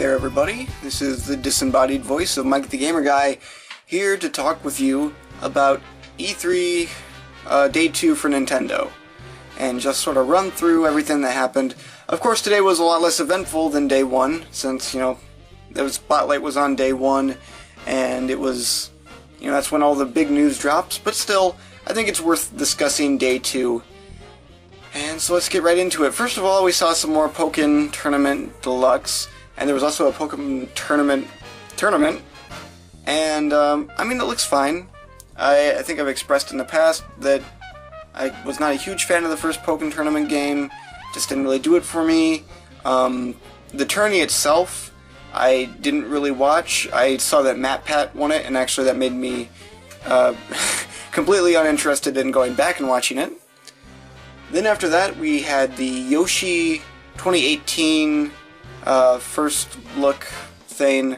there everybody, this is the disembodied voice of Mike the Gamer Guy, here to talk with you about E3 Day 2 for Nintendo, and just sort of run through everything that happened. Of course today was a lot less eventful than Day 1, since, the spotlight was on Day 1, and it was, that's when all the big news drops, but still, I think it's worth discussing Day 2. And so let's get right into it. First of all, we saw some more Pokken Tournament Deluxe, and there was also a Pokken Tournament, and it looks fine. I think I've expressed in the past that I was not a huge fan of the first Pokken Tournament game, just didn't really do it for me. The tourney itself, I didn't really watch. I saw that MatPat won it, and actually that made me completely uninterested in going back and watching it. Then after that, we had the Yoshi 2018 first look thing,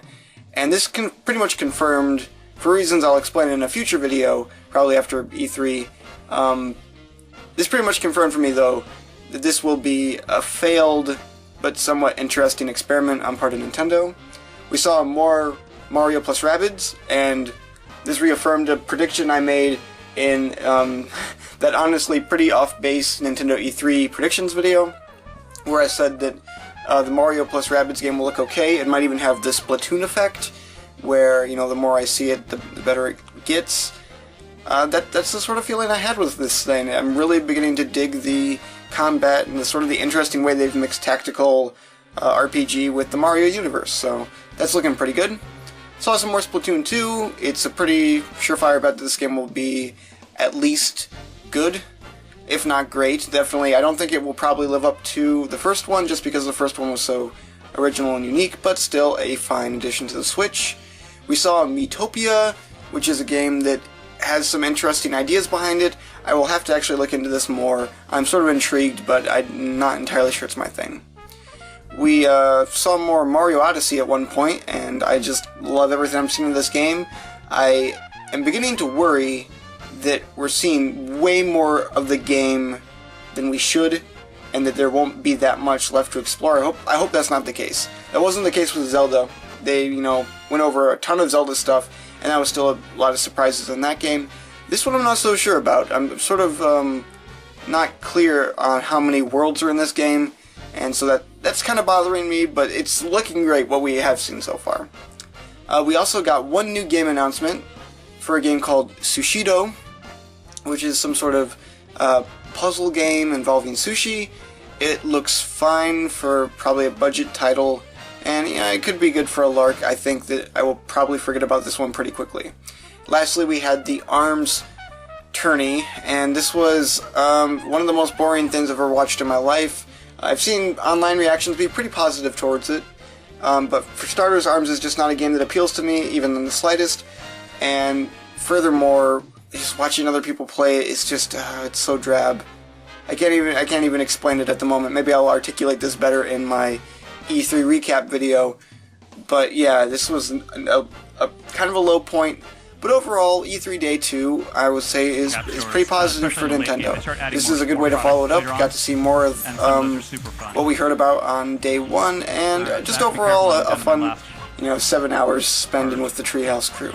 and this pretty much confirmed, for reasons I'll explain in a future video, probably after E3, this pretty much confirmed for me, though, that this will be a failed but somewhat interesting experiment on part of Nintendo. We saw more Mario plus Rabbids, and this reaffirmed a prediction I made in that honestly pretty off-base Nintendo E3 predictions video, where I said that the Mario plus Rabbids game will look okay. It might even have the Splatoon effect, where, the more I see it, the better it gets. That's the sort of feeling I had with this thing. I'm really beginning to dig the combat and the interesting way they've mixed tactical RPG with the Mario universe, so that's looking pretty good. Saw some more Splatoon 2. It's a pretty surefire bet that this game will be at least good, if not great. Definitely, I don't think it will probably live up to the first one, just because the first one was so original and unique, but still a fine addition to the Switch. We saw Miitopia, which is a game that has some interesting ideas behind it. I will have to actually look into this more. I'm sort of intrigued, but I'm not entirely sure it's my thing. We saw more Mario Odyssey at one point, and I just love everything I'm seeing in this game. I am beginning to worry that we're seeing way more of the game than we should, and that there won't be that much left to explore. I hope that's not the case. That wasn't the case with Zelda. They, went over a ton of Zelda stuff, and that was still a lot of surprises in that game. This one I'm not so sure about. I'm sort of not clear on how many worlds are in this game, and so that's kind of bothering me, but it's looking great what we have seen so far. We also got one new game announcement for a game called Sushido, which is some sort of puzzle game involving sushi. It looks fine for probably a budget title, and it could be good for a lark. I think that I will probably forget about this one pretty quickly. Lastly, we had the ARMS tourney, and this was one of the most boring things I've ever watched in my life. I've seen online reactions be pretty positive towards it, but for starters, ARMS is just not a game that appeals to me, even in the slightest, and furthermore, just watching other people play it is just, it's so drab. I can't even explain it at the moment. Maybe I'll articulate this better in my E3 recap video, but yeah, this was a kind of a low point. But overall, E3 Day 2, I would say, is pretty positive for Nintendo. This is a good way to follow it up. Got to see more of what we heard about on Day 1, and just overall a fun, 7 hours spending with the Treehouse crew.